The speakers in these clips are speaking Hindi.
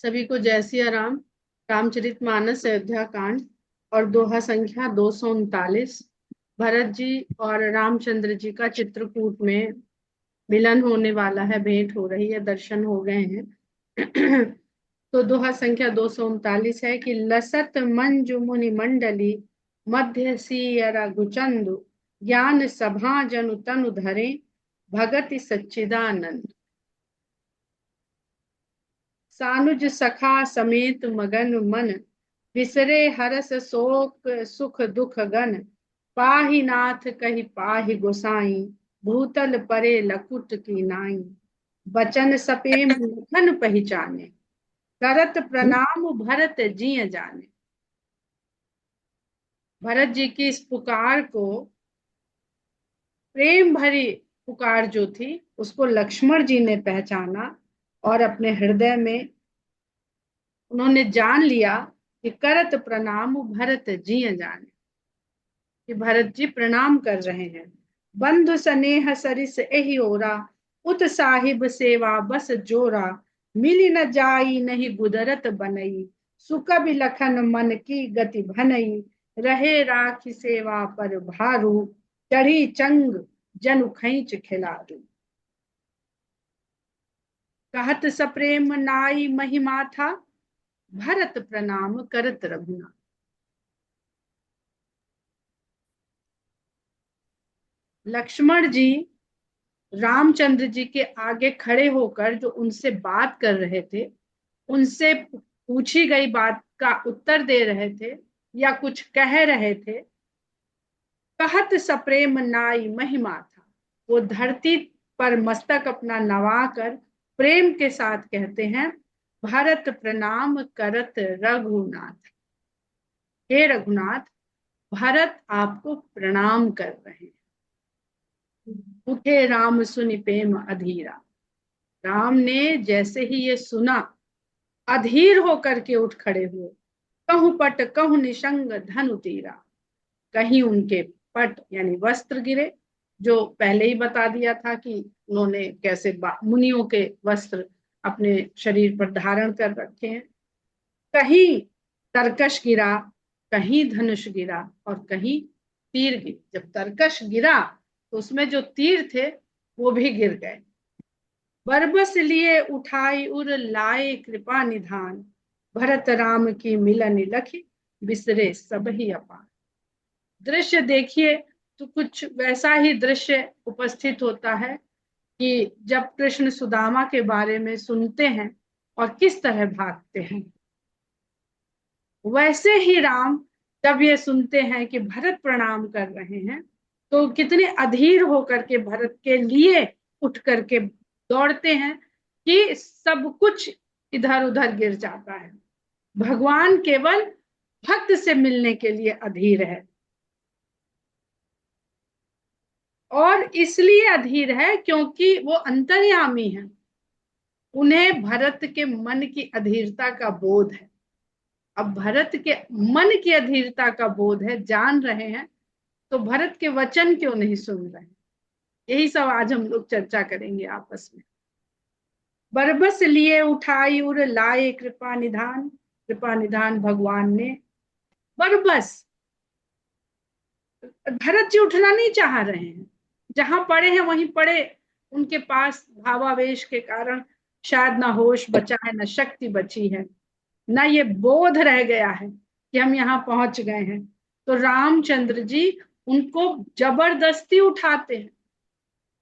सभी को जय सिया राम। रामचरितमानस अयोध्या कांड और दोहा संख्या 239। भरत जी और रामचंद्र जी का चित्रकूट में मिलन होने वाला है, भेंट हो रही है, दर्शन हो गए हैं। तो दोहा संख्या 239 है कि लसत मंजु मुनि मंडली मध्य सिय रघुचंदु ज्ञान सभा जनु तनु धरे भगति सच्चिदानंद। सानुज सखा समेत मगन मन विसरे हरस शोक सुख दुख गन पाहि नाथ कहि पाहि गोसाई भूतल परे लकुट की नाई बचन सपेम लखन पहचाने करत प्रणाम भरत जिय जाने। भरत जी की इस पुकार को, प्रेम भरी पुकार जो थी, उसको लक्ष्मण जी ने पहचाना और अपने हृदय में उन्होंने जान लिया कि करत प्रणाम भरत जी जाने, कि भरत जी प्रणाम कर रहे हैं। बंधु स्नेह सरिस एहि ओरा उत साहिब सेवा बस जोरा मिली न जाई नहीं गुदरत बनई सुकब लखन मन की गति भनई रहे राखी सेवा पर भारू चढ़ी चंग जनु खैच खिलारू कहत सप्रेम नाई महिमा था भरत प्रणाम करत रघुनाथ। लक्ष्मण जी रामचंद्र जी के आगे खड़े होकर जो उनसे बात कर रहे थे, उनसे पूछी गई बात का उत्तर दे रहे थे या कुछ कह रहे थे। कहत सप्रेम नाई महिमा था, वो धरती पर मस्तक अपना नवाकर प्रेम के साथ कहते हैं, भरत प्रणाम करत रघुनाथ। हे रघुनाथ, भरत आपको प्रणाम कर रहे हैं। उठे राम सुनि प्रेम अधीरा। राम ने जैसे ही ये सुना, अधीर होकर के उठ खड़े हुए। कहूं पट कहूं निशंग धनु तीरा। कहीं उनके पट यानी वस्त्र गिरे, जो पहले ही बता दिया था कि उन्होंने कैसे मुनियों के वस्त्र अपने शरीर पर धारण कर रखे हैं। कहीं तरकश गिरा, कहीं धनुष गिरा और कहीं तीर गिर। जब तरकश गिरा तो उसमें जो तीर थे वो भी गिर गए। बरबस लिए उठाई उर लाए कृपा निधान भरत राम की मिलन लखी बिसरे सब ही अपार। दृश्य देखिए तो कुछ वैसा ही दृश्य उपस्थित होता है कि जब कृष्ण सुदामा के बारे में सुनते हैं और किस तरह भागते हैं, वैसे ही राम जब ये सुनते हैं कि भरत प्रणाम कर रहे हैं तो कितने अधीर होकर के भरत के लिए उठ करके दौड़ते हैं कि सब कुछ इधर उधर गिर जाता है। भगवान केवल भक्त से मिलने के लिए अधीर है, और इसलिए अधीर है क्योंकि वो अंतर्यामी है। उन्हें भरत के मन की अधीरता का बोध है। अब भरत के मन की अधीरता का बोध है, जान रहे हैं, तो भरत के वचन क्यों नहीं सुन रहे? यही सब आज हम लोग चर्चा करेंगे आपस में। बरबस लिए उठाई उर लाए कृपा निधान। कृपा निधान भगवान ने बरबस, भरत जी उठना नहीं चाह रहे हैं, जहां पड़े हैं वहीं पड़े। उनके पास भावावेश के कारण शायद ना होश बचा है, ना शक्ति बची है, ना ये बोध रह गया है कि हम यहाँ पहुंच गए हैं। तो रामचंद्र जी उनको जबरदस्ती उठाते हैं।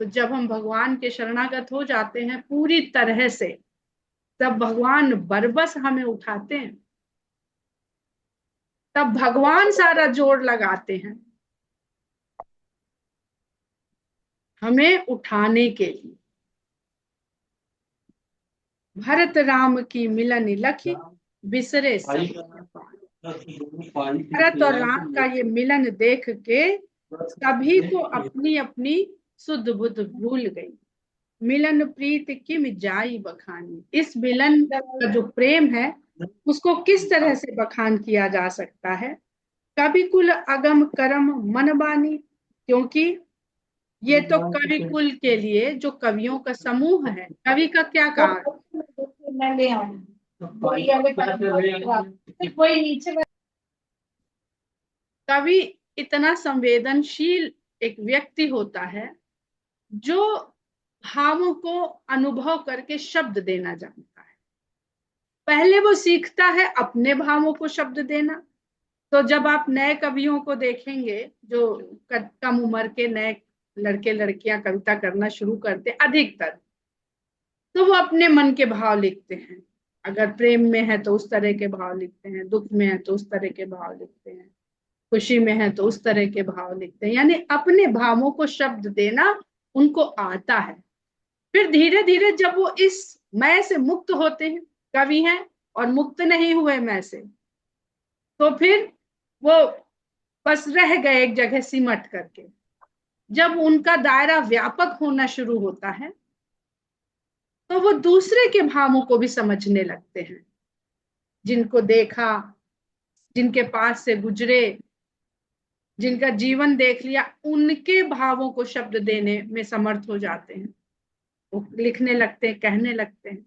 तो जब हम भगवान के शरणागत हो जाते हैं पूरी तरह से, तब भगवान बरबस हमें उठाते हैं, तब भगवान सारा जोर लगाते हैं हमें उठाने के लिए। भरत राम की मिलन लखी बिसरे सब। भरत और राम का ये मिलन देख के सभी को अपनी अपनी सुध बुध भूल गई। मिलन प्रीत किम जाई बखानी। इस मिलन का जो प्रेम है उसको किस तरह से बखान किया जा सकता है? कवि कुल अगम करम मन बानी। क्योंकि ये तो कवि कुल के लिए, जो कवियों का समूह है, कवि का क्या काम? कोई नीचे। कवि इतना संवेदनशील एक व्यक्ति होता है जो भावों को अनुभव करके शब्द देना जानता है। पहले वो सीखता है अपने भावों को शब्द देना। तो जब आप नए कवियों को देखेंगे जो कम उम्र के नए लड़के लड़कियां कविता करना शुरू करते अधिकतर, तो वो अपने मन के भाव लिखते हैं। अगर प्रेम में है तो उस तरह के भाव लिखते हैं, दुख में है तो उस तरह के भाव लिखते हैं, खुशी में है तो उस तरह के भाव लिखते हैं। यानी अपने भावों को शब्द देना उनको आता है। फिर धीरे धीरे जब वो इस मैं से मुक्त होते हैं, कवि हैं और मुक्त नहीं हुए मैं से, तो फिर वो बस रह गए एक जगह सिमट करके। जब उनका दायरा व्यापक होना शुरू होता है तो वो दूसरे के भावों को भी समझने लगते हैं। जिनको देखा, जिनके पास से गुजरे, जिनका जीवन देख लिया, उनके भावों को शब्द देने में समर्थ हो जाते हैं। वो लिखने लगते हैं, कहने लगते हैं।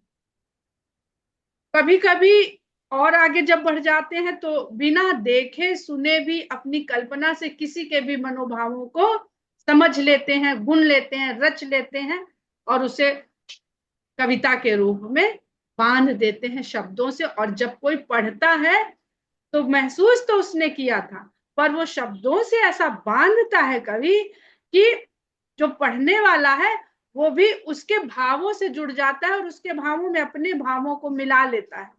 कभी कभी और आगे जब बढ़ जाते हैं तो बिना देखे सुने भी अपनी कल्पना से किसी के भी मनोभावों को समझ लेते हैं, गुण लेते हैं, रच लेते हैं और उसे कविता के रूप में बांध देते हैं शब्दों से। और जब कोई पढ़ता है तो महसूस तो उसने किया था, पर वो शब्दों से ऐसा बांधता है कवि कि जो पढ़ने वाला है वो भी उसके भावों से जुड़ जाता है और उसके भावों में अपने भावों को मिला लेता है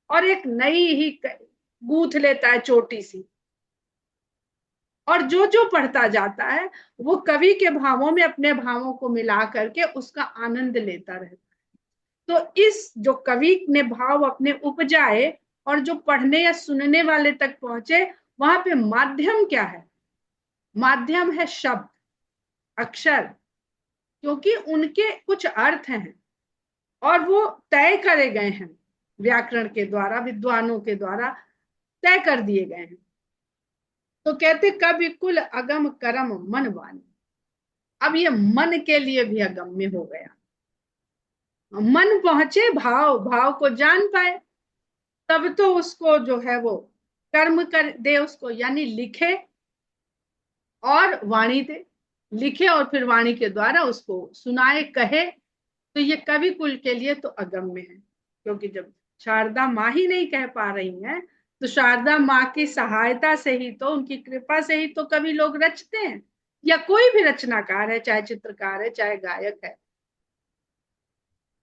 और एक नई ही गूंथ लेता है छोटी सी। और जो जो पढ़ता जाता है वो कवि के भावों में अपने भावों को मिला करके उसका आनंद लेता रहता है। तो इस जो कवि ने भाव अपने उपजाए और जो पढ़ने या सुनने वाले तक पहुंचे, वहां पे माध्यम क्या है? माध्यम है शब्द, अक्षर। क्योंकि उनके कुछ अर्थ हैं और वो तय करे गए हैं व्याकरण के द्वारा, विद्वानों के द्वारा तय कर दिए गए हैं। तो कहते कवि कुल अगम करम मन वाणी। अब ये मन के लिए भी अगम्य हो गया। मन पहुंचे, भाव भाव को जान पाए, तब तो उसको जो है वो कर्म कर दे उसको, यानी लिखे और वाणी दे। लिखे और फिर वाणी के द्वारा उसको सुनाए, कहे। तो ये कवि कुल के लिए तो अगम्य है। क्योंकि जब शारदा माँ ही नहीं कह पा रही हैं तो शारदा माँ की सहायता से ही तो, उनकी कृपा से ही तो कवि लोग रचते हैं, या कोई भी रचनाकार है, चाहे चित्रकार है, चाहे गायक है।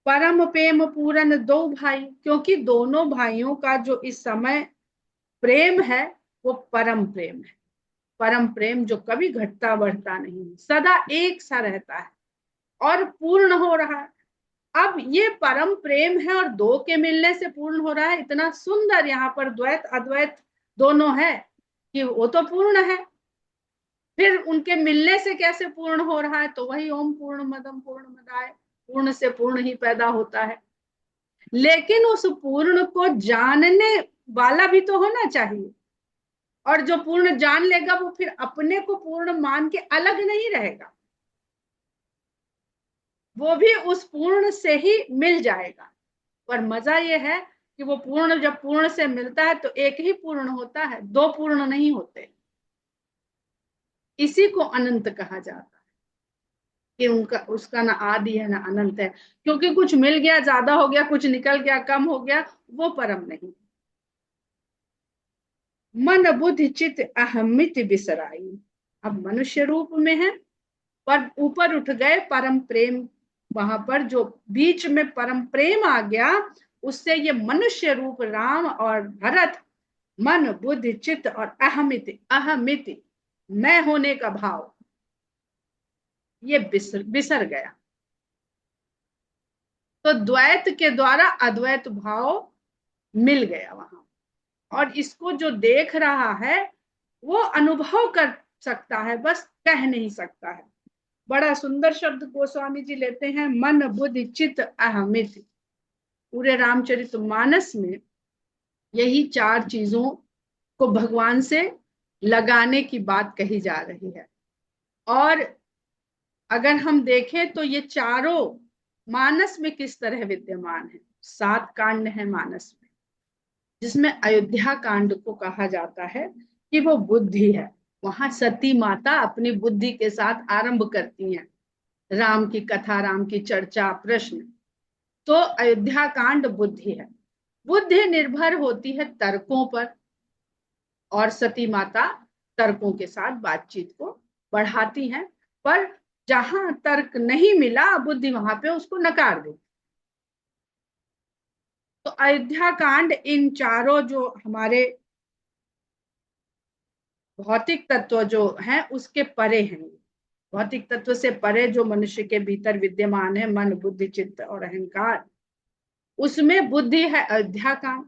परम प्रेम पूरन दो भाई, क्योंकि दोनों भाइयों का जो इस समय प्रेम है वो परम प्रेम है। परम प्रेम जो कभी घटता बढ़ता नहीं, सदा एक सा रहता है और पूर्ण हो रहा है। अब ये परम प्रेम है और दो के मिलने से पूर्ण हो रहा है। इतना सुंदर यहाँ पर द्वैत अद्वैत दोनों है कि वो तो पूर्ण है। फिर उनके मिलने से कैसे पूर्ण हो रहा है? तो वही ओम पूर्ण मदम पूर्ण मदाय, पूर्ण से पूर्ण ही पैदा होता है। लेकिन उस पूर्ण को जानने वाला भी तो होना चाहिए। और जो पूर्ण जान लेगा वो फिर अपने को पूर्ण मान के अलग नहीं रहेगा, वो भी उस पूर्ण से ही मिल जाएगा। पर मजा ये है कि वो पूर्ण जब पूर्ण से मिलता है तो एक ही पूर्ण होता है, दो पूर्ण नहीं होते। इसी को अनंत कहा जाता है कि उनका उसका ना आदि है ना अनंत है। क्योंकि कुछ मिल गया, ज्यादा हो गया, कुछ निकल गया, कम हो गया, वो परम नहीं। मन बुद्धि चित अहमित बिसराई। अब मनुष्य रूप में है पर ऊपर उठ गए परम प्रेम। वहां पर जो बीच में परम प्रेम आ गया, उससे ये मनुष्य रूप राम और भरत, मन बुद्धि चित्त और अहमिति, अहमिति मैं होने का भाव, ये बिसर गया। तो द्वैत के द्वारा अद्वैत भाव मिल गया वहां। और इसको जो देख रहा है वो अनुभव कर सकता है, बस कह नहीं सकता है। बड़ा सुंदर शब्द गोस्वामी जी लेते हैं, मन बुद्धि चित्त अहमित। पूरे रामचरितमानस में यही चार चीजों को भगवान से लगाने की बात कही जा रही है। और अगर हम देखें तो ये चारों मानस में किस तरह विद्यमान है। 7 कांड है मानस में, जिसमें अयोध्या कांड को कहा जाता है कि वो बुद्धि है। वहां सती माता अपनी बुद्धि के साथ आरंभ करती हैं राम की कथा, राम की चर्चा, प्रश्न। तो अयोध्या कांड बुद्धि है। बुद्धि निर्भर होती है तर्कों पर, और सती माता तर्कों के साथ बातचीत को बढ़ाती हैं। पर जहां तर्क नहीं मिला, बुद्धि वहां पे उसको नकार देती। तो अयोध्या कांड इन चारों जो हमारे भौतिक तत्व जो हैं उसके परे हैं। भौतिक तत्व से परे जो मनुष्य के भीतर विद्यमान है, मन, बुद्धि, चित्त और अहंकार, उसमें बुद्धि है अयोध्या कांड।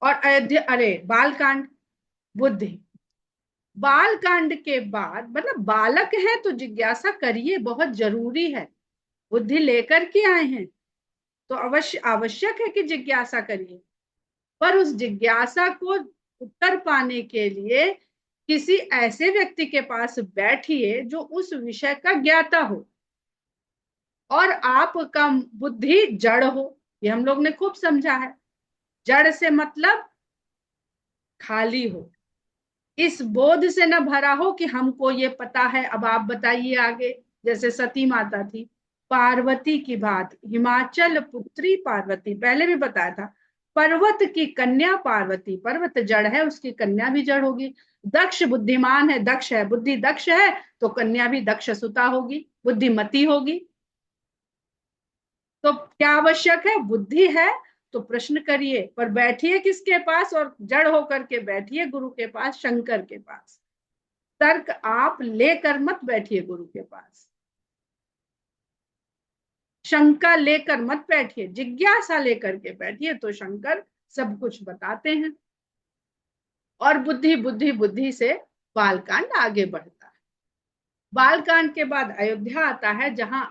और अयोध्या, अरे बाल कांड बुद्धि। बाल कांड के बाद, मतलब बालक है तो जिज्ञासा करिए, बहुत जरूरी है। बुद्धि लेकर के आए हैं तो अवश्य आवश्यक है कि जिज्ञासा करिए। पर उस जिज्ञासा को उत्तर पाने के लिए किसी ऐसे व्यक्ति के पास बैठिए जो उस विषय का ज्ञाता हो, और आपका बुद्धि जड़ हो। ये हम लोग ने खूब समझा है। जड़ से मतलब खाली हो, इस बोध से न भरा हो कि हमको ये पता है, अब आप बताइए आगे। जैसे सती माता थी, पार्वती की बात, हिमाचल पुत्री पार्वती, पहले भी बताया था। पर्वत की कन्या पार्वती, पर्वत जड़ है, उसकी कन्या भी जड़ होगी। दक्ष बुद्धिमान है, दक्ष है, बुद्धि दक्ष है, तो कन्या भी दक्ष सुता होगी, बुद्धिमती होगी। तो क्या आवश्यक है? बुद्धि है तो प्रश्न करिए, पर बैठिए किसके पास? और जड़ होकर के बैठिए गुरु के पास, शंकर के पास। तर्क आप लेकर मत बैठिए गुरु के पास, शंका लेकर मत बैठिए, जिज्ञासा लेकर के बैठिए, तो शंकर सब कुछ बताते हैं। और बुद्धि बुद्धि बुद्धि से बालकांड आगे बढ़ता है। बालकांड के बाद अयोध्या आता है, जहां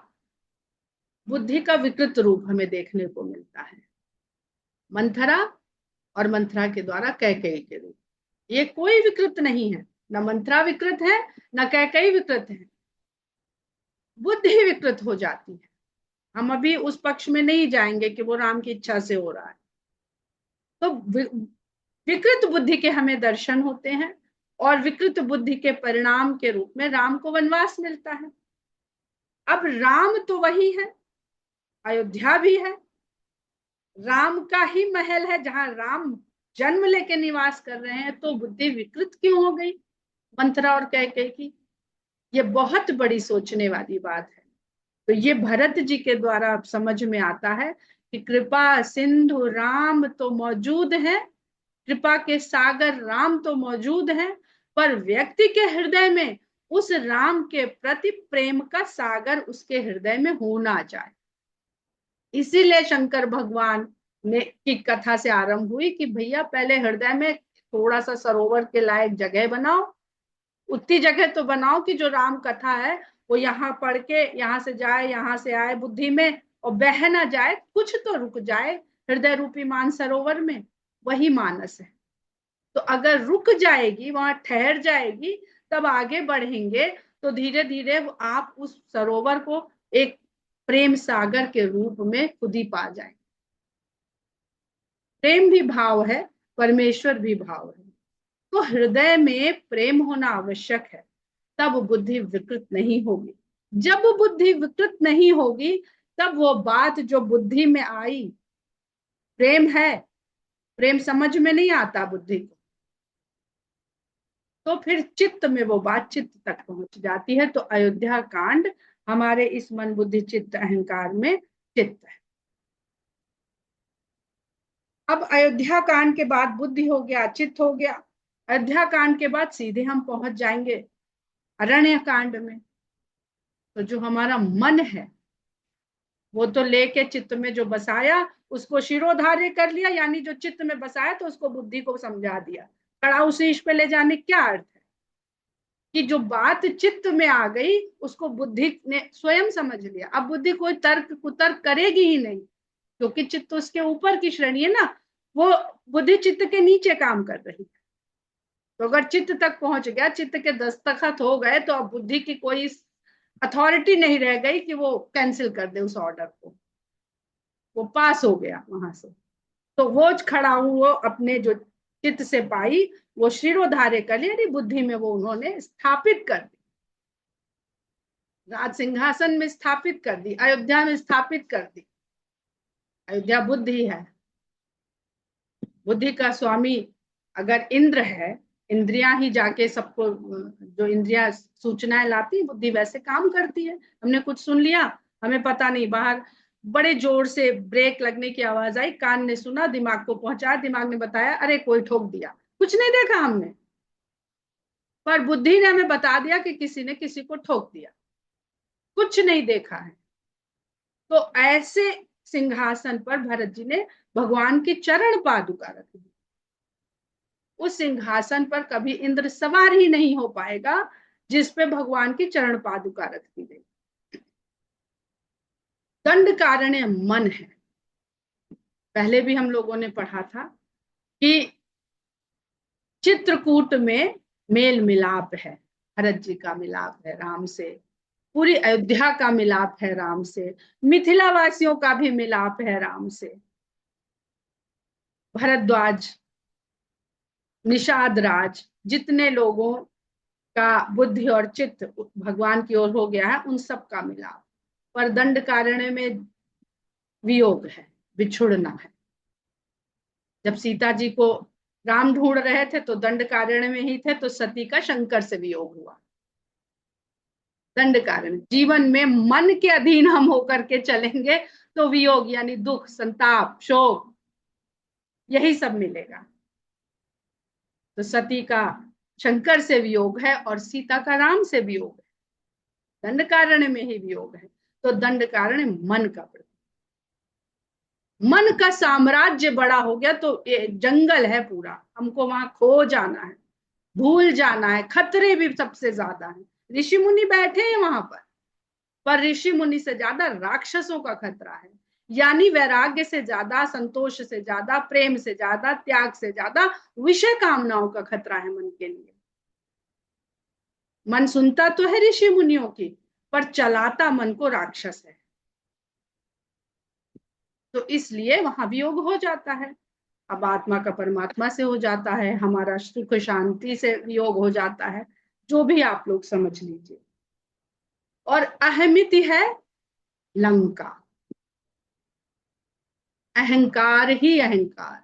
बुद्धि का विकृत रूप हमें देखने को मिलता है। मंथरा, और मंथरा के द्वारा कैकेयी के रूप। ये कोई विकृत नहीं है, न मंथरा विकृत है, न कैकेयी विकृत है, बुद्धि विकृत हो जाती है। हम अभी उस पक्ष में नहीं जाएंगे कि वो राम की इच्छा से हो रहा है। तो विकृत बुद्धि के हमें दर्शन होते हैं, और विकृत बुद्धि के परिणाम के रूप में राम को वनवास मिलता है। अब राम तो वही है, अयोध्या भी है, राम का ही महल है जहां राम जन्म लेके निवास कर रहे हैं, तो बुद्धि विकृत क्यों हो गई मंथरा और कैकेयी की? ये बहुत बड़ी सोचने वाली बात है। तो ये भरत जी के द्वारा अब समझ में आता है कि कृपा सिंधु राम तो मौजूद है, कृपा के सागर राम तो मौजूद है, पर व्यक्ति के हृदय में उस राम के प्रति प्रेम का सागर उसके हृदय में होना चाहिए। इसीलिए शंकर भगवान ने की कथा से आरंभ हुई कि भैया पहले हृदय में थोड़ा सा सरोवर के लायक जगह बनाओ, उतनी जगह तो बनाओ कि जो राम कथा है वो यहाँ पढ़ के यहाँ से जाए, यहाँ से आए बुद्धि में, और बह ना जाए, कुछ तो रुक जाए हृदय रूपी मान सरोवर में। वही मानस है। तो अगर रुक जाएगी, वहां ठहर जाएगी, तब आगे बढ़ेंगे, तो धीरे धीरे आप उस सरोवर को एक प्रेम सागर के रूप में खुद ही पा जाएंगे। प्रेम भी भाव है, परमेश्वर भी भाव है। तो हृदय में प्रेम होना आवश्यक है, तब बुद्धि विकृत नहीं होगी। जब बुद्धि विकृत नहीं होगी, तब वो बात जो बुद्धि में आई, प्रेम है, प्रेम समझ में नहीं आता बुद्धि को, तो फिर चित्त में वो बात चित्त तक पहुंच जाती है। तो अयोध्या कांड हमारे इस मन बुद्धि चित्त अहंकार में चित्त है। अब अयोध्या कांड के बाद बुद्धि हो गया, चित्त हो गया। अयोध्या कांड के बाद सीधे हम पहुंच जाएंगे अरण्य कांड में। तो जो हमारा मन है वो तो लेके चित्त में जो बसाया उसको शिरोधार्य कर लिया, यानी जो चित्त में बसाया तो उसको बुद्धि को समझा दिया। कड़ा उसे इस पे ले जाने क्या अर्थ है कि जो बात चित्त में आ गई उसको बुद्धि ने स्वयं समझ लिया। अब बुद्धि कोई तर्क कुतर्क करेगी ही नहीं, क्योंकि चित्त उसके ऊपर की श्रेणी है ना, वो बुद्धि चित्त के नीचे काम कर रही है। तो अगर चित्त तक पहुंच गया, चित्त के दस्तखत हो गए, तो अब बुद्धि की कोई अथॉरिटी नहीं रह गई कि वो कैंसिल कर दे उस ऑर्डर को। वो पास हो गया वहां से। तो वो खड़ा हुआ अपने जो चित्त से पाई वो शिरोधार्य कर लिया, यानी बुद्धि में वो उन्होंने स्थापित कर दी, राज सिंहासन में स्थापित कर दी, अयोध्या में स्थापित कर दी। अयोध्या बुद्धि है, बुद्धि का स्वामी अगर इंद्र है, इंद्रियां ही जाके सबको, जो इंद्रियां सूचनाएं लाती, बुद्धि वैसे काम करती है। हमने कुछ सुन लिया, हमें पता नहीं, बाहर बड़े जोर से ब्रेक लगने की आवाज आई, कान ने सुना, दिमाग को पहुंचा, दिमाग ने बताया अरे कोई ठोक दिया, कुछ नहीं देखा हमने, पर बुद्धि ने हमें बता दिया कि किसी ने किसी को ठोक दिया, कुछ नहीं देखा है। तो ऐसे सिंहासन पर भरत जी ने भगवान की चरण पादुका रख दी। उस सिंहासन पर कभी इंद्र सवार ही नहीं हो पाएगा जिस पे भगवान की चरण पादुका रख दी गई। दंड कारण्य मन है, पहले भी हम लोगों ने पढ़ा था कि चित्रकूट में मेल मिलाप है, भरत जी का मिलाप है राम से, पूरी अयोध्या का मिलाप है राम से, मिथिला वासियों का भी मिलाप है राम से। भरद्वाज, निषाद राज, जितने लोगों का बुद्धि और चित्त भगवान की ओर हो गया है, उन सब का मिलाप। पर दंड कारण्य में वियोग है, बिछुड़ना है। जब सीता जी को राम ढूंढ रहे थे तो दंड कारण्य में ही थे, तो सती का शंकर से वियोग हुआ। दंड कारण, जीवन में मन के अधीन हम होकर के चलेंगे तो वियोग यानी दुख, संताप, शोक, यही सब मिलेगा। तो सती का शंकर से वियोग है और सीता का राम से वियोग है, दंड कारण में ही वियोग है। तो दंड कारण मन का प्रतीक, मन का साम्राज्य बड़ा हो गया तो ये जंगल है पूरा, हमको वहां खो जाना है, भूल जाना है, खतरे भी सबसे ज्यादा है। ऋषि मुनि बैठे हैं वहां पर ऋषि मुनि से ज्यादा राक्षसों का खतरा है, यानी वैराग्य से ज्यादा, संतोष से ज्यादा, प्रेम से ज्यादा, त्याग से ज्यादा विषय कामनाओं का खतरा है मन के लिए। मन सुनता तो है ऋषि मुनियों की, पर चलाता मन को राक्षस है, तो इसलिए वहां वियोग हो जाता है। अब आत्मा का परमात्मा से हो जाता है, हमारा सुख शांति से वियोग हो जाता है, जो भी आप लोग समझ लीजिए। और अहमिति है लंका, अहंकार ही अहंकार,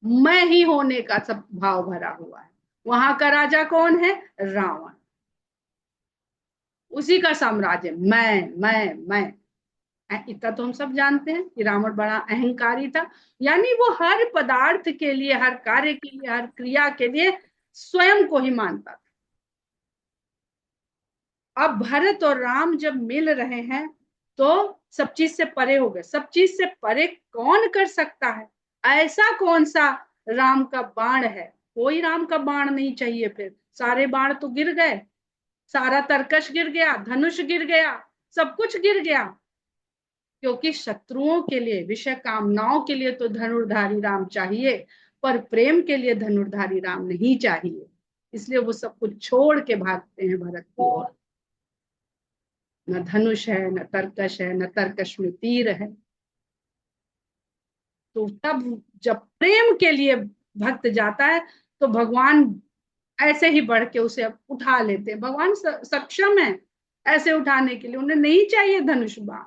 मैं ही होने का सब भाव भरा हुआ है। वहां का राजा कौन है? रावण, उसी का साम्राज्य, मैं। इतना तो हम सब जानते हैं कि रावण बड़ा अहंकारी था, यानी वो हर पदार्थ के लिए, हर कार्य के लिए, हर क्रिया के लिए स्वयं को ही मानता था। अब भरत और राम जब मिल रहे हैं तो सब चीज से परे हो गए। सब चीज से परे कौन कर सकता है? ऐसा कौन सा राम का बाण है? कोई राम का बाण नहीं चाहिए, फिर सारे बाण तो गिर गए, सारा तरकश गिर गया, धनुष गिर गया, सब कुछ गिर गया। क्योंकि शत्रुओं के लिए, विषय कामनाओं के लिए तो धनुर्धारी राम चाहिए, पर प्रेम के लिए धनुर्धारी राम नहीं चाहिए। इसलिए वो सब कुछ छोड़ के भागते हैं भरत की ओर। न धनुष है, न तरकश है, न तरकश में तीर है। तो तब जब प्रेम के लिए भक्त जाता है तो भगवान ऐसे ही बढ़ के उसे उठा लेते हैं। भगवान सक्षम है ऐसे उठाने के लिए, उन्हें नहीं चाहिए धनुष बाण,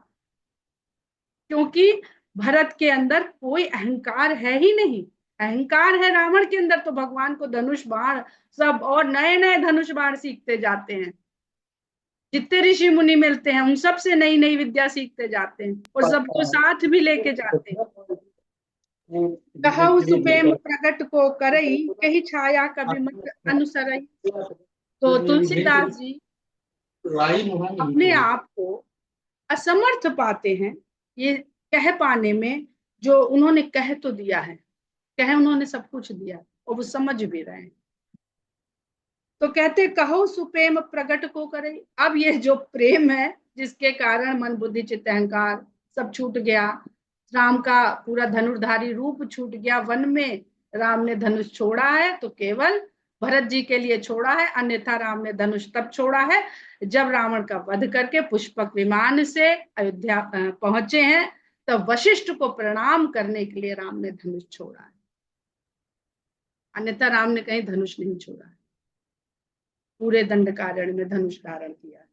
क्योंकि भरत के अंदर कोई अहंकार है ही नहीं। अहंकार है रावण के अंदर, तो भगवान को धनुष बाण सब और नए नए धनुष बाण सीखते जाते हैं। जितने ऋषि मुनि मिलते हैं उन सब से नई नई विद्या सीखते जाते हैं और सबको साथ भी लेके जाते हैं। कहु सुप्रेम प्रगट को करई, कही छाया कभी मत अनुसरई। तो तुलसीदास जी अपने आप को असमर्थ पाते हैं ये कह पाने में, जो उन्होंने कह तो दिया है, कह उन्होंने सब कुछ दिया और वो समझ भी रहे हैं। तो कहते कहो सुप्रेम प्रगट को करे। अब ये जो प्रेम है जिसके कारण मन बुद्धि चित्त अहंकार सब छूट गया, राम का पूरा धनुर्धारी रूप छूट गया, वन में राम ने धनुष छोड़ा है तो केवल भरत जी के लिए छोड़ा है, अन्यथा राम ने धनुष तब छोड़ा है जब रावण का वध करके पुष्पक विमान से अयोध्या पहुंचे हैं। तब वशिष्ठ को प्रणाम करने के लिए राम ने धनुष छोड़ा है, अन्यथा राम ने कहीं धनुष नहीं छोड़ा है, पूरे दंडकारण्य में धनुष धारण किया है।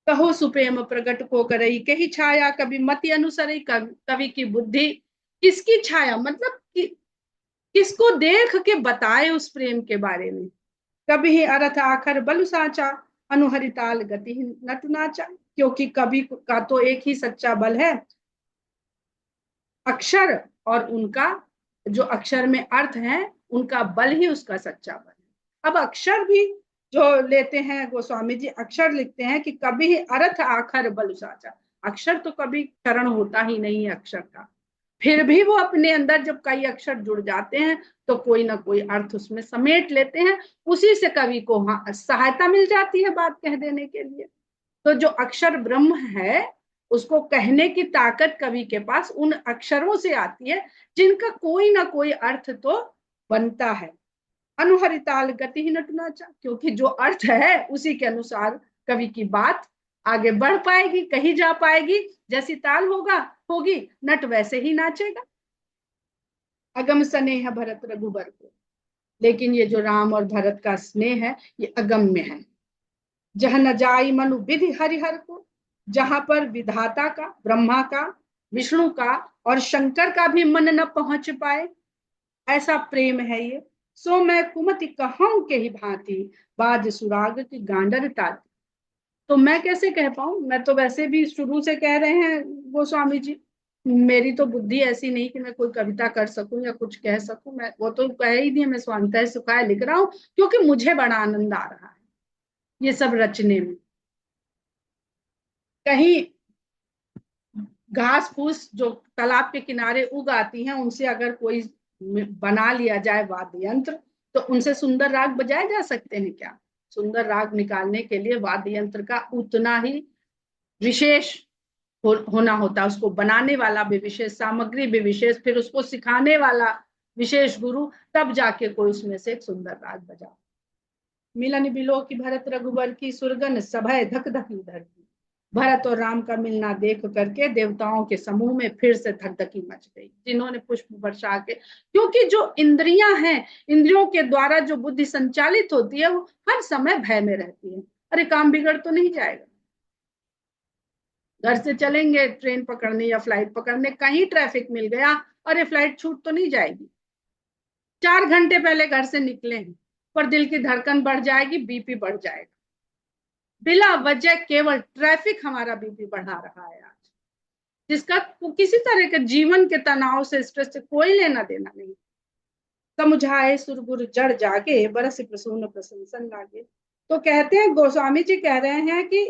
कहो सुपेम प्रगट को करई, कही छाया कभी मति अनुसरई। कवि की बुद्धि किसकी छाया, मतलब किसको देख के बताए उस प्रेम के बारे में। कभी ही अर्थ आखर बलु साचा, अनुहरिताल गति नट नाचा। क्योंकि कवि का तो एक ही सच्चा बल है, अक्षर, और उनका जो अक्षर में अर्थ है, उनका बल ही उसका सच्चा बल है। अब अक्षर भी जो लेते हैं गोस्वामी जी, अक्षर लिखते हैं कि कभी अर्थ आखर बल साचा, अक्षर तो कभी क्षरण होता ही नहीं है अक्षर का, फिर भी वो अपने अंदर जब कई अक्षर जुड़ जाते हैं तो कोई ना कोई अर्थ उसमें समेट लेते हैं, उसी से कवि को सहायता मिल जाती है बात कह देने के लिए। तो जो अक्षर ब्रह्म है, उसको कहने की ताकत कवि के पास उन अक्षरों से आती है जिनका कोई ना कोई अर्थ तो बनता है। अनुहरिताल गति ही नटनाचा, क्योंकि जो अर्थ है उसी के अनुसार कवि की बात आगे बढ़ पाएगी, कही जा पाएगी, जैसी ताल होगी नट वैसे ही नाचेगा। अगम स्नेह भरत रघुबर को, लेकिन ये जो राम और भरत का स्नेह है ये अगम्य है। जह न जाई मनु विधि हरिहर को, जहां पर विधाता का, ब्रह्मा का, विष्णु का और शंकर का भी मन न पहुंच पाए, ऐसा प्रेम है ये। सो मैं कुमति कहूं के ही भांति, बाज सुराग की गांडर ताती। तो मैं कैसे कह पाऊं, मैं तो वैसे भी शुरू से कह रहे हैं गोस्वामी जी, मेरी तो बुद्धि ऐसी नहीं कि मैं कोई कविता कर सकूं या कुछ कह सकूं। मैं वो तो कह ही दिया, मैं स्वांतः सुखाय लिख रहा हूं, क्योंकि मुझे बड़ा आनंद आ रहा है ये सब रचने में। कहीं घास फूस जो तालाब के किनारे उग आती हैं, उनसे अगर कोई बना लिया जाए वाद्य यंत्र, तो उनसे सुंदर राग बजाए जा सकते हैं क्या? सुंदर राग निकालने के लिए वाद्य यंत्र का उतना ही विशेष होना होता है, उसको बनाने वाला भी विशेष, सामग्री भी विशेष, फिर उसको सिखाने वाला विशेष गुरु, तब जाके कोई उसमें से एक सुंदर राग बजा। मिलन बिलो की भरत रघुबर की, सुरगन सभय धक धक उधर की। भरत और राम का मिलना देख करके देवताओं के समूह में फिर से धकधकी मच गई, जिन्होंने पुष्प वर्षा के, क्योंकि जो इंद्रियां हैं, इंद्रियों के द्वारा जो बुद्धि संचालित होती है, वो हर समय भय में रहती है। अरे काम बिगड़ तो नहीं जाएगा, घर से चलेंगे ट्रेन पकड़ने या फ्लाइट पकड़ने, कहीं ट्रैफिक मिल गया, अरे फ्लाइट छूट तो नहीं जाएगी, 4 घंटे पहले घर से निकले हैं, पर दिल की धड़कन बढ़ जाएगी, बीपी बढ़ जाएगा, बिना वजह केवल ट्रैफिक हमारा बीपी बढ़ा रहा है आज, जिसका किसी तरह के जीवन के तनाव से, स्ट्रेस से कोई लेना देना नहीं। समझाए सुरगुर जड़ जागे, बरस प्रसून प्रशंसन लागे। तो कहते हैं गोस्वामी जी कह रहे हैं कि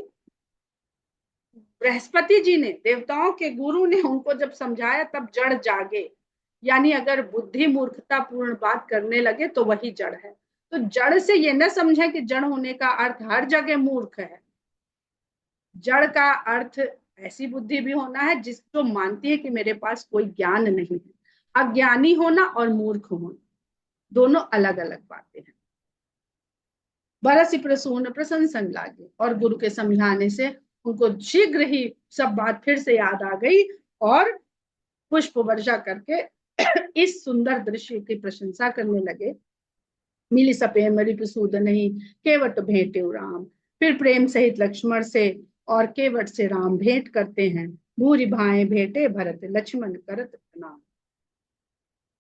बृहस्पति जी ने, देवताओं के गुरु ने उनको जब समझाया तब जड़ जागे, यानी अगर बुद्धि मूर्खता पूर्ण बात करने लगे तो वही जड़ है। तो जड़ से ये न समझे कि जड़ होने का अर्थ हर जगह मूर्ख है। जड़ का अर्थ ऐसी बुद्धि भी होना है जिसको मानती है कि मेरे पास कोई ज्ञान नहीं है। अज्ञानी होना और मूर्ख होना दोनों अलग अलग बातें हैं। बरस प्रसून प्रशंसन लागे, और गुरु के समझाने से उनको शीघ्र ही सब बात फिर से याद आ गई, और पुष्प वर्षा करके इस सुंदर दृश्य की प्रशंसा करने लगे। मिली सपे मरी प्रसूद नहीं, केवट भेंटे राम। फिर प्रेम सहित लक्ष्मण से और केवट से राम भेंट करते हैं। भूरि भाए भेंटे भरत लक्ष्मण करत प्रणाम।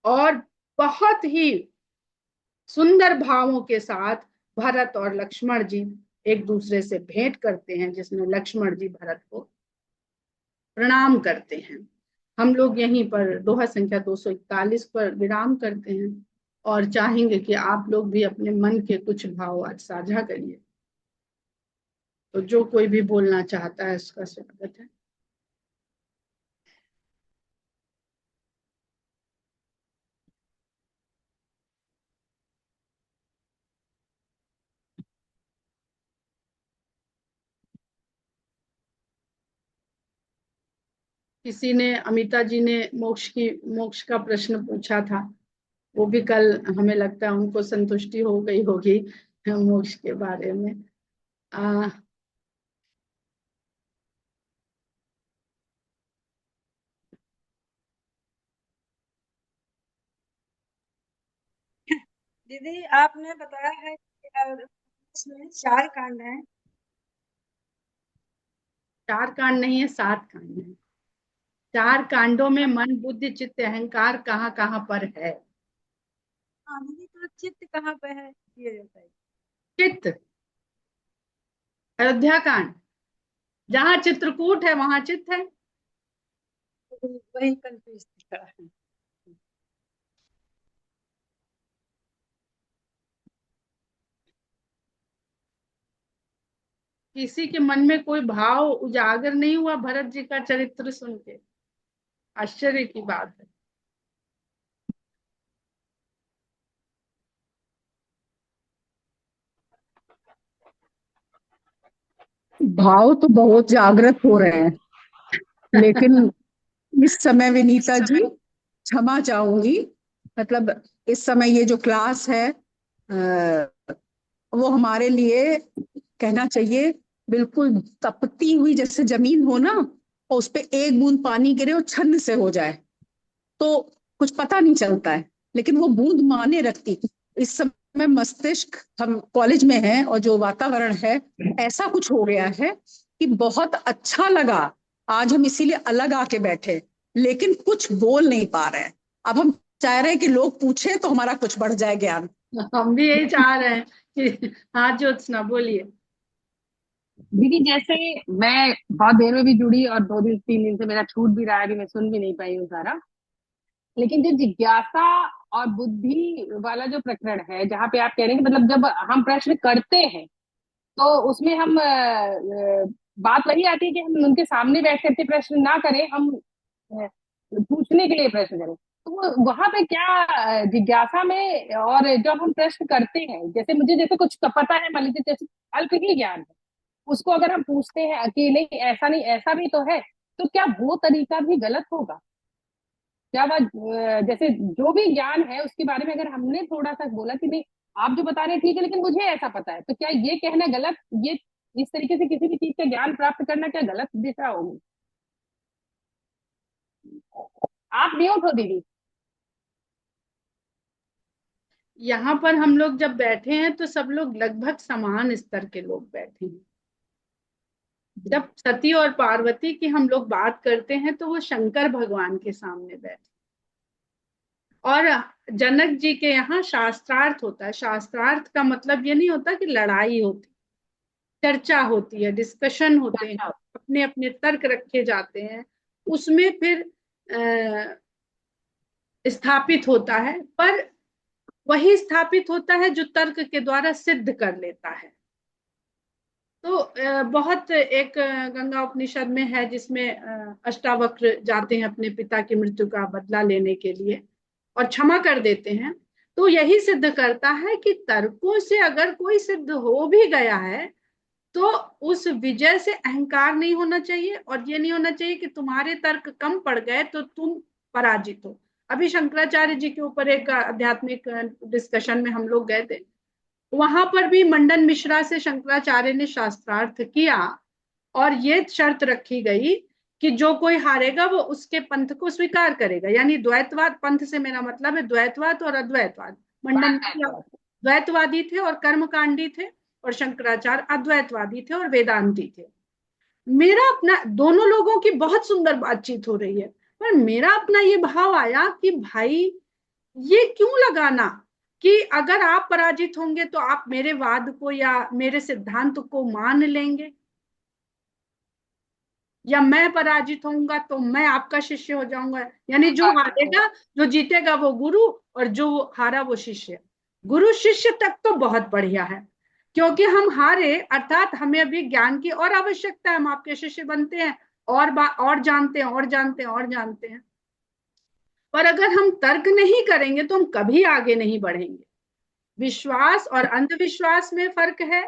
और बहुत ही सुंदर भावों के साथ भरत और लक्ष्मण जी एक दूसरे से भेंट करते हैं, जिसमें लक्ष्मण जी भरत को प्रणाम करते हैं। हम लोग यहीं पर दोहा संख्या 241 पर विराम करते हैं, और चाहेंगे कि आप लोग भी अपने मन के कुछ भाव आज साझा करिए। तो जो कोई भी बोलना चाहता है उसका स्वागत है। किसी ने, अमिता जी ने मोक्ष का प्रश्न पूछा था, वो भी कल हमें लगता है उनको संतुष्टि हो गई होगी मोक्ष के बारे में। आ, दीदी आपने बताया है कि इसमें 4 कांड हैं। 4 कांड नहीं है, 7 कांड है। 4 कांडों में मन बुद्धि चित्त अहंकार कहाँ कहाँ पर है? हाँ दीदी, तो चित्त कहाँ पे है ये बताइए। चित्त, अयोध्या कांड। जहाँ चित्रकूट है वहां चित्त है। तो वही कंफ्यूज दिखा है। किसी के मन में कोई भाव उजागर नहीं हुआ भरत जी का चरित्र सुन के? आश्चर्य की बात है। भाव तो बहुत जागृत हो रहे हैं, लेकिन इस समय विनीता जी क्षमा चाहूंगी। मतलब इस समय ये जो क्लास है वो हमारे लिए कहना चाहिए बिल्कुल तपती हुई जैसे जमीन हो ना, और उस पे एक बूंद पानी गिरे और छन्न से हो जाए तो कुछ पता नहीं चलता है, लेकिन वो बूंद माने रखती। इस समय मस्तिष्क, हम कॉलेज में हैं और जो वातावरण है ऐसा कुछ हो गया है कि बहुत अच्छा लगा। आज हम इसीलिए अलग आके बैठे, लेकिन कुछ बोल नहीं पा रहे हैं। अब हम चाह रहे हैं कि लोग पूछे तो हमारा कुछ बढ़ जाए ज्ञान। हम भी यही चाह रहे हैं कि हाँ ज्योत्सना बोलिए। दीदी जैसे मैं बहुत देर में भी जुड़ी और 2 दिन 3 दिन से मेरा छूट भी रहा है, अभी मैं सुन भी नहीं पाई हूँ सारा। लेकिन जो जिज्ञासा और बुद्धि वाला जो प्रकरण है, जहाँ पे आप कह रहे हैं कि मतलब जब हम प्रश्न करते हैं तो उसमें हम बात वही आती है कि हम उनके सामने बैठ करके प्रश्न ना करें, हम पूछने के लिए प्रश्न करें। तो वहां पे क्या जिज्ञासा में, और जब हम प्रश्न करते हैं, जैसे मुझे जैसे कुछ पता है, मान लीजिए जैसे अल्प ही ज्ञान है, उसको अगर हम पूछते हैं कि नहीं ऐसा नहीं ऐसा भी तो है, तो क्या वो तरीका भी गलत होगा? क्या वह जैसे जो भी ज्ञान है उसके बारे में अगर हमने थोड़ा सा बोला कि नहीं आप जो बता रहे हैं ठीक है, लेकिन मुझे ऐसा पता है, तो क्या ये कहना गलत, ये इस तरीके से किसी भी चीज का ज्ञान प्राप्त करना क्या गलत दिशा होगी? आप म्यूट हो दीदी। यहाँ पर हम लोग जब बैठे हैं तो सब लोग लगभग समान स्तर के लोग बैठे हैं। जब सती और पार्वती की हम लोग बात करते हैं तो वो शंकर भगवान के सामने बैठे, और जनक जी के यहाँ शास्त्रार्थ होता है। शास्त्रार्थ का मतलब ये नहीं होता कि लड़ाई होती, चर्चा होती है, डिस्कशन होते हैं, अपने अपने तर्क रखे जाते हैं। उसमें फिर स्थापित होता है, पर वही स्थापित होता है जो तर्क के द्वारा सिद्ध कर लेता है। तो बहुत एक गंगा उपनिषद में है जिसमें अष्टावक्र जाते हैं अपने पिता की मृत्यु का बदला लेने के लिए और क्षमा कर देते हैं। तो यही सिद्ध करता है कि तर्कों से अगर कोई सिद्ध हो भी गया है तो उस विजय से अहंकार नहीं होना चाहिए, और ये नहीं होना चाहिए कि तुम्हारे तर्क कम पड़ गए तो तुम पराजित हो। अभी शंकराचार्य जी के ऊपर एक आध्यात्मिक डिस्कशन में हम लोग गए थे, वहां पर भी मंडन मिश्रा से शंकराचार्य ने शास्त्रार्थ किया और ये शर्त रखी गई कि जो कोई हारेगा वो उसके पंथ को स्वीकार करेगा। यानी द्वैतवाद, पंथ से मेरा मतलब है द्वैतवाद और अद्वैतवाद। मंडन मिश्रा द्वैतवादी थे और कर्मकांडी थे, और शंकराचार्य अद्वैतवादी थे और वेदांती थे। मेरा अपना, दोनों लोगों की बहुत सुंदर बातचीत हो रही है, पर मेरा अपना ये भाव आया कि भाई ये क्यों लगाना कि अगर आप पराजित होंगे तो आप मेरे वाद को या मेरे सिद्धांत को मान लेंगे, या मैं पराजित होऊंगा तो मैं आपका शिष्य हो जाऊंगा। यानी जो हारेगा, जो जीतेगा वो गुरु, और जो हारा वो शिष्य। गुरु शिष्य तक तो बहुत बढ़िया है, क्योंकि हम हारे अर्थात हमें अभी ज्ञान की और आवश्यकता है, हम आपके शिष्य बनते हैं और जानते हैं और जानते हैं और जानते हैं। पर अगर हम तर्क नहीं करेंगे तो हम कभी आगे नहीं बढ़ेंगे। विश्वास और अंधविश्वास में फर्क है,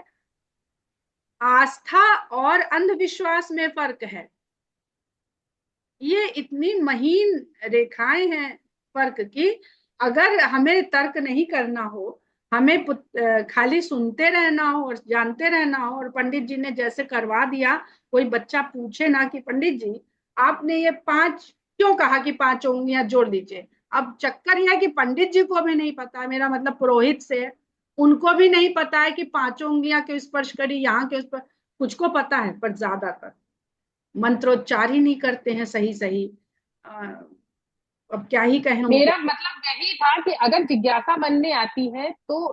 आस्था और अंधविश्वास में फर्क है। ये इतनी महीन रेखाएं हैं फर्क की। अगर हमें तर्क नहीं करना हो, हमें खाली सुनते रहना हो और जानते रहना हो, और पंडित जी ने जैसे करवा दिया, कोई बच्चा पूछे ना कि पंडित जी आपने ये 5 क्यों कहा कि 5 उंगलियां जोड़ दीजिए, अब चक्कर यह है कि पंडित जी को भी नहीं पता है, मेरा मतलब पुरोहित से, उनको भी नहीं पता है कि पांचों उंगलियां क्यों स्पर्श करी, यहाँ के उस पर, कुछ को पता है पर ज्यादातर मंत्रोच्चार ही नहीं करते हैं सही सही। अब क्या ही कहें उनको। मेरा मतलब यही था कि अगर जिज्ञासा मन में आती है तो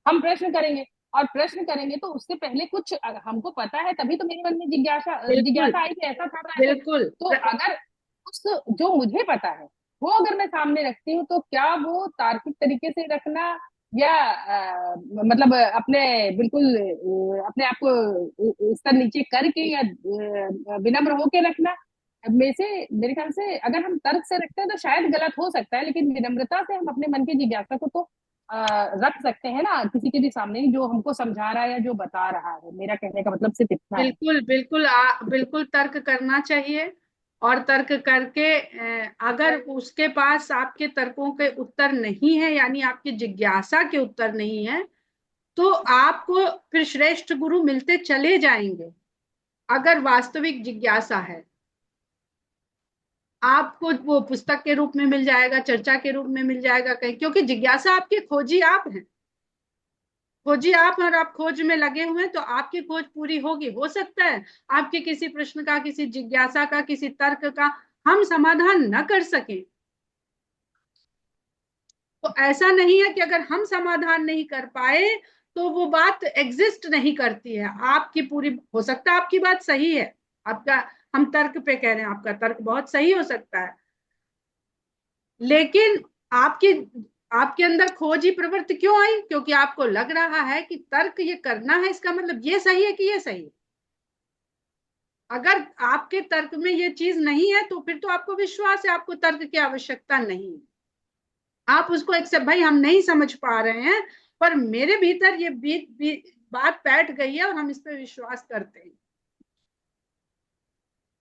हम प्रश्न करेंगे, और प्रश्न करेंगे तो उससे पहले कुछ हमको पता है, तभी तो मेरे मन में जिज्ञासा बिल्कुल जिज्ञासा आई कि ऐसा था तो ऐसा। बिल्कुल। तो अगर उस जो मुझे पता है वो अगर मैं सामने रखती हूँ, तो क्या वो तार्किक तरीके से रखना, या मतलब अपने बिल्कुल अपने आप को स्तर नीचे करके, या विनम्र होके रखना, में से मेरे ख्याल से अगर हम तर्क से रखते हैं तो शायद गलत हो सकता है, लेकिन विनम्रता से हम अपने मन की जिज्ञासा को तो रख सकते हैं ना, किसी के भी सामने जो हमको समझा रहा है या जो बता रहा है। मेरा कहने का मतलब सिर्फ इतना है। बिल्कुल बिल्कुल बिल्कुल तर्क करना चाहिए। और तर्क करके अगर उसके पास आपके तर्कों के उत्तर नहीं है, यानी आपकी जिज्ञासा के उत्तर नहीं है, तो आपको फिर श्रेष्ठ गुरु मिलते चले जाएंगे। अगर वास्तविक जिज्ञासा है, आपको वो पुस्तक के रूप में मिल जाएगा, चर्चा के रूप में मिल जाएगा कहीं, क्योंकि जिज्ञासा आपकी खोजी आप हैं, खोजी आप हैं, और आप खोज में लगे हुए हैं, तो आपकी खोज पूरी होगी। हो सकता है आपके किसी प्रश्न का, किसी जिज्ञासा का, किसी तर्क का हम समाधान न कर सकें, तो ऐसा नहीं है कि अगर हम समाधान नहीं कर पाए तो वो बात एग्जिस्ट नहीं करती है। आपकी पूरी, हो सकता है आपकी बात सही है, आपका, हम तर्क पे कह रहे हैं आपका तर्क बहुत सही हो सकता है, लेकिन आपकी, आपके अंदर खोज ही प्रवृत्ति क्यों आई? क्योंकि आपको लग रहा है कि तर्क ये करना है, इसका मतलब ये सही है कि ये सही है। अगर आपके तर्क में ये चीज नहीं है तो फिर तो आपको विश्वास है, आपको तर्क की आवश्यकता नहीं है। आप उसको एक्सेप्ट, भाई हम नहीं समझ पा रहे हैं पर मेरे भीतर ये बात बैठ गई है और हम इस पर विश्वास करते हैं।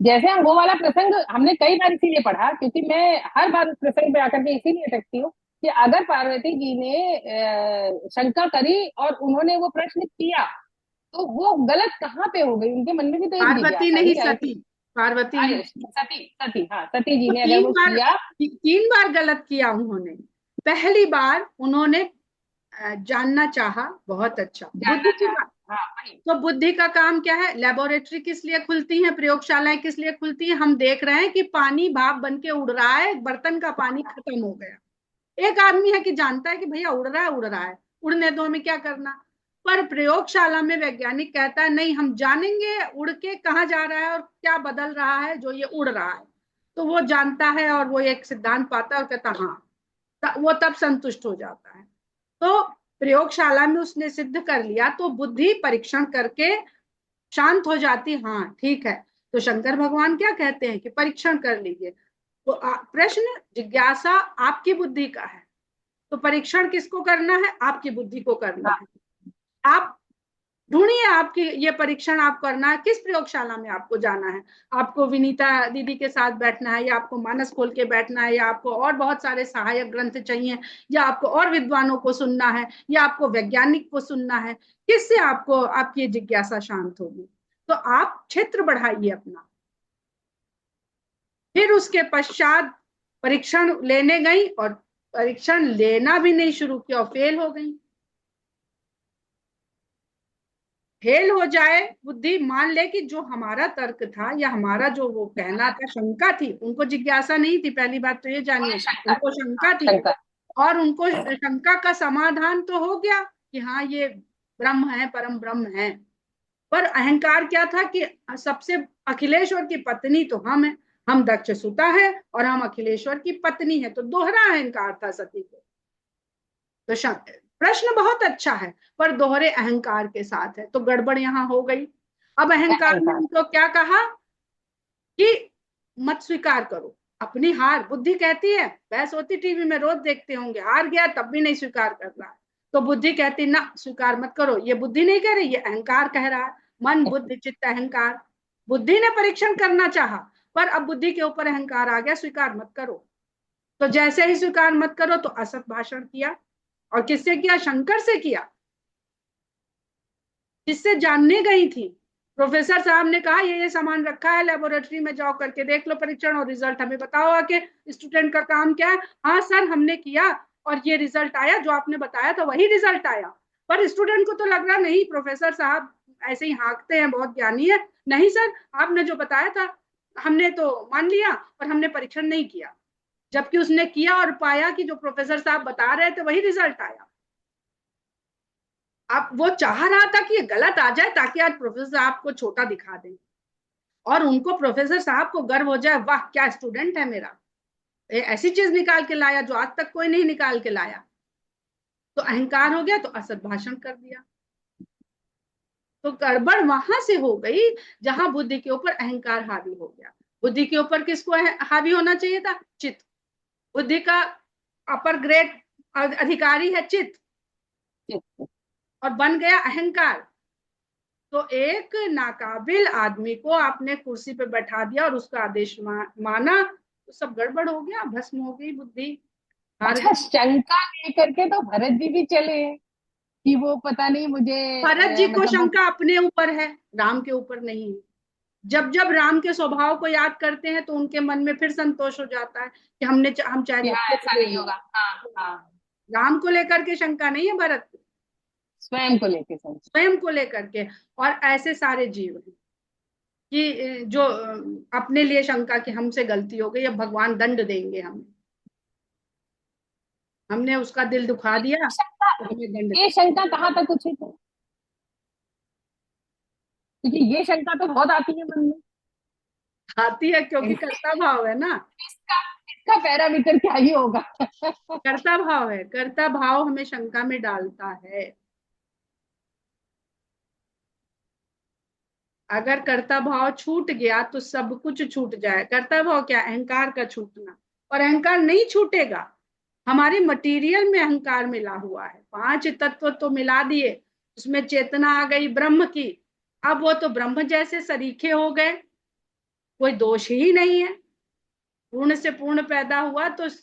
जैसे हम वो वाला प्रसंग हमने कई बार इसीलिए पढ़ा, क्योंकि मैं हर बार उस प्रसंग पे आकर के इसीलिए अटकती हूँ कि अगर पार्वती जी ने शंका करी और उन्होंने वो प्रश्न किया, तो वो गलत कहाँ पे हो गई? उनके मन में भी तो एक पार्वती जिज्ञासा नहीं, ही आई सती, थी। पार्वती अरे नहीं, सती, सती, हाँ, सती जी तो ने अगर वो किया। 3 बार गलत किया उन्होंने। पहली बार उन्होंने जानना चाहा, बहुत अच्छा, बुद्धि जानना की चाह, बात। हाँ वही। तो बुद्धि का काम क्या है? लेबोरेटरी किस लिए खुलती है, प्रयोगशालाएं किस लिए खुलती है? हम देख रहे हैं कि पानी भाप बन के उड़ रहा है, बर्तन का पानी खत्म हो गया। एक आदमी है कि जानता है कि भैया उड़ रहा है, उड़ रहा है, उड़ने दो, हमें क्या करना। पर प्रयोगशाला में वैज्ञानिक कहता है नहीं, हम जानेंगे उड़ के कहाँ जा रहा है और क्या बदल रहा है जो ये उड़ रहा है। तो वो जानता है और वो एक सिद्धांत पाता है और कहता हाँ, वो तब संतुष्ट हो जाता है। तो प्रयोगशाला में उसने सिद्ध कर लिया, तो बुद्धि परीक्षण करके शांत हो जाती, हाँ ठीक है। तो शंकर भगवान क्या कहते हैं कि परीक्षण कर लीजिए। तो प्रश्न, जिज्ञासा आपकी बुद्धि का है, तो परीक्षण किसको करना है? आपकी बुद्धि को करना हाँ, है। आप ढूंढिए, आपकी ये परीक्षण आप करना है, किस प्रयोगशाला में आपको जाना है। आपको विनीता दीदी के साथ बैठना है, या आपको मानस खोल के बैठना है, या आपको और बहुत सारे सहायक ग्रंथ चाहिए, या आपको और विद्वानों को सुनना है, या आपको वैज्ञानिक को सुनना है? किससे आपको आपकी जिज्ञासा शांत होगी? तो आप क्षेत्र बढ़ाइए अपना। फिर उसके पश्चात परीक्षण लेने गई और परीक्षण लेना भी नहीं शुरू किया और फेल हो गई। फेल हो जाए बुद्धि, मान ले कि जो हमारा तर्क था या हमारा जो वो कहना था, शंका थी, उनको जिज्ञासा नहीं थी, पहली बात तो ये जानिए, उन्हें शंका उनको थी, हाँ शंका थी। शंका। और उनको शंका का समाधान तो हो गया कि हाँ ये ब्रह्म है, परम ब्रह्म है। पर अहंकार क्या था कि सबसे, अखिलेश्वर की पत्नी तो हम दक्ष सुता है और हम अखिलेश्वर की पत्नी है, तो दोहरा अहंकार था सती को। तो प्रश्न बहुत अच्छा है पर दोहरे अहंकार के साथ है, तो गड़बड़ यहां हो गई। अब अहंकार ने अहंकार। उनको क्या कहा कि मत स्वीकार करो अपनी हार। बुद्धि कहती है, बहस होती टीवी में रोज देखते होंगे, हार गया तब भी नहीं स्वीकार कर रहा है। तो बुद्धि कहती ना, स्वीकार मत करो। ये बुद्धि नहीं कह रही, ये अहंकार कह रहा है। मन बुद्धि चित्त अहंकार। बुद्धि ने परीक्षण करना चाहा, पर अब बुद्धि के ऊपर अहंकार आ गया, स्वीकार मत करो। तो जैसे ही स्वीकार मत करो तो असत भाषण किया। और किससे किया? शंकर से किया, जिससे जानने गई थी। प्रोफेसर साहब ने कहा ये सामान रखा है लेबोरेटरी में, जाओ करके देख लो परीक्षण और रिजल्ट हमें बताओ आके, स्टूडेंट का काम क्या है। हाँ सर हमने किया और ये रिजल्ट आया, जो आपने बताया था वही रिजल्ट आया। पर स्टूडेंट को तो लग रहा नहीं प्रोफेसर साहब ऐसे ही हाँकते हैं, बहुत ज्ञानी है। नहीं सर, आपने जो बताया था हमने तो मान लिया और हमने परीक्षण नहीं किया, जबकि उसने किया और पाया कि जो प्रोफेसर साहब बता रहे थे वही रिजल्ट आया। अब वो चाह रहा था कि ये गलत आ जाए ताकि आज प्रोफेसर साहब को छोटा दिखा दें, और उनको प्रोफेसर साहब को गर्व हो जाए, वाह क्या स्टूडेंट है मेरा, ऐसी चीज निकाल के लाया जो आज तक कोई नहीं निकाल के लाया। तो अहंकार हो गया, तो असद भाषण कर दिया। तो गड़बड़ वहां से हो गई जहां बुद्धि के ऊपर अहंकार हावी हो गया। बुद्धि के ऊपर किसको हावी होना चाहिए था? चित्त। बुद्धि का अपर ग्रेड अधिकारी है चित्त, और बन गया अहंकार। तो एक नाकाबिल आदमी को आपने कुर्सी पे बैठा दिया और उसका आदेश माना, तो सब गड़बड़ हो गया, भस्म हो गई बुद्धि, हार अच्छा, गई। शंका लेकर के तो भरत जी भी चले कि वो पता नहीं मुझे भरत जी को मतलब वो शंका अपने ऊपर है, राम के ऊपर नहीं है। जब जब राम के स्वभाव को याद करते हैं तो उनके मन में फिर संतोष हो जाता है कि हम चाहे कि हाँ जितने ऐसा बड़े नहीं हों। होगा। हाँ हाँ, राम को लेकर के शंका नहीं है भरत को, स्वयं को लेके समझ। स्वयं को लेकर के। और ऐसे सारे जीव हैं कि जो अपने लिए शंका कि हमसे गलती हो गई, अब भगवान दंड देंगे हमें, हमने उसका दिल दुखा दिया शंका, तो हमें दंड ये शंका कहाँ तक उचित है? क्योंकि ये शंका तो बहुत आती है मन में। आती है, क्योंकि कर्ता भाव है ना। इसका इसका पैरामीटर क्या ही होगा? कर्ता भाव है, कर्ता भाव हमें शंका में डालता है। अगर कर्ता भाव छूट गया तो सब कुछ छूट जाए। कर्ता भाव क्या? अहंकार का छूटना। और अहंकार नहीं छूटेगा, हमारी मटेरियल में अहंकार मिला हुआ है। 5 तत्व तो मिला दिए, उसमें चेतना आ गई ब्रह्म की, अब वो तो ब्रह्म जैसे सरीखे हो गए, कोई दोष ही नहीं है। पूर्ण से पूर्ण पैदा हुआ तो